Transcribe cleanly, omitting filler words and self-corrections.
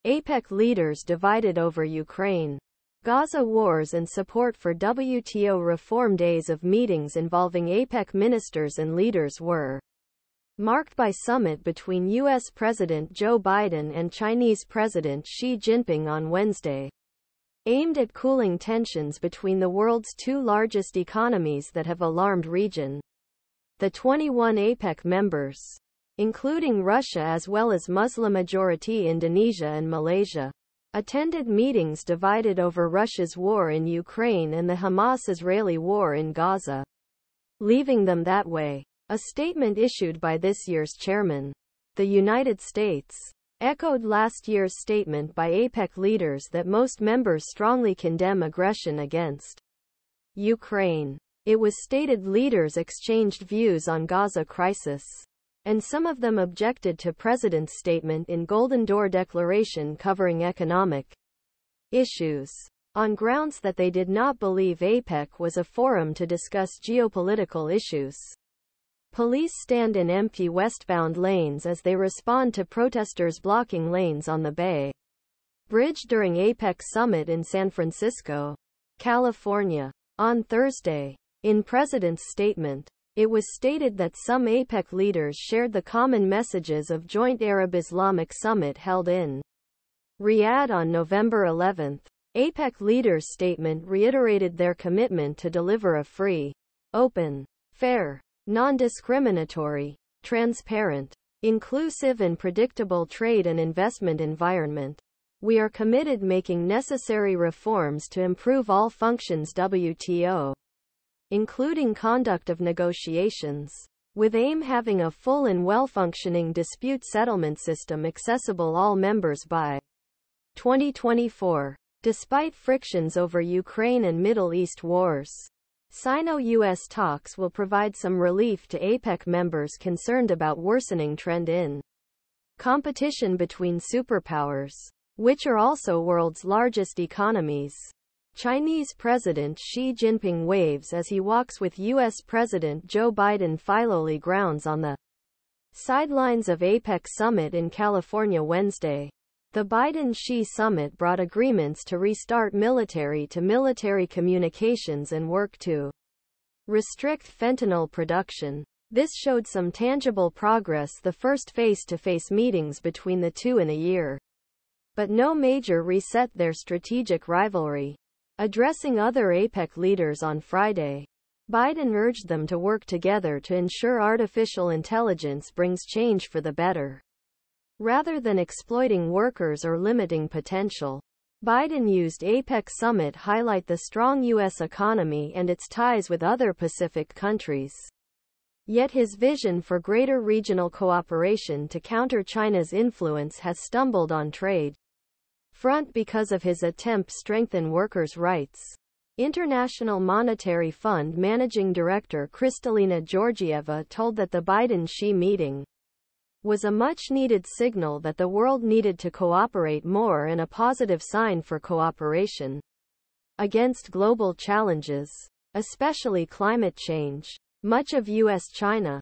APEC leaders divided over Ukraine, Gaza wars and support for WTO reform. Days of meetings involving APEC ministers and leaders were marked by summit between U.S. President Joe Biden and Chinese President Xi Jinping on Wednesday, aimed at cooling tensions between the world's two largest economies that have alarmed region. The 21 APEC members, including Russia as well as Muslim-majority Indonesia and Malaysia, attended meetings divided over Russia's war in Ukraine and the Hamas-Israeli war in Gaza, leaving them that way. A statement issued by this year's chairman, the United States, echoed last year's statement by APEC leaders that most members strongly condemn aggression against Ukraine. It was stated leaders exchanged views on Gaza crisis, and some of them objected to President's statement in Golden Door Declaration covering economic issues, on grounds that they did not believe APEC was a forum to discuss geopolitical issues. Police stand in empty westbound lanes as they respond to protesters blocking lanes on the Bay Bridge during APEC summit in San Francisco, California. On Thursday, in President's statement, it was stated that some APEC leaders shared the common messages of joint Arab-Islamic summit held in Riyadh on November 11. APEC leaders' statement reiterated their commitment to deliver a free, open, fair, non-discriminatory, transparent, inclusive and predictable trade and investment environment. We are committed making necessary reforms to improve all functions WTO, including conduct of negotiations, with aim having a full and well-functioning dispute settlement system accessible all members by 2024. Despite frictions over Ukraine and Middle East wars, Sino-US talks will provide some relief to APEC members concerned about worsening trend in competition between superpowers, which are also world's largest economies. Chinese President Xi Jinping waves as he walks with U.S. President Joe Biden Filoli grounds on the sidelines of APEC summit in California Wednesday. The Biden-Xi summit brought agreements to restart military-to-military communications and work to restrict fentanyl production. This showed some tangible progress, the first face-to-face meetings between the two in a year, but no major reset their strategic rivalry. Addressing other APEC leaders on Friday, Biden urged them to work together to ensure artificial intelligence brings change for the better, rather than exploiting workers or limiting potential. Biden used APEC summit highlight the strong U.S. economy and its ties with other Pacific countries. Yet his vision for greater regional cooperation to counter China's influence has stumbled on trade front because of his attempt to strengthen workers' rights. International Monetary Fund Managing Director Kristalina Georgieva told that the Biden-Xi meeting was a much-needed signal that the world needed to cooperate more and a positive sign for cooperation against global challenges, especially climate change. Much of U.S.-China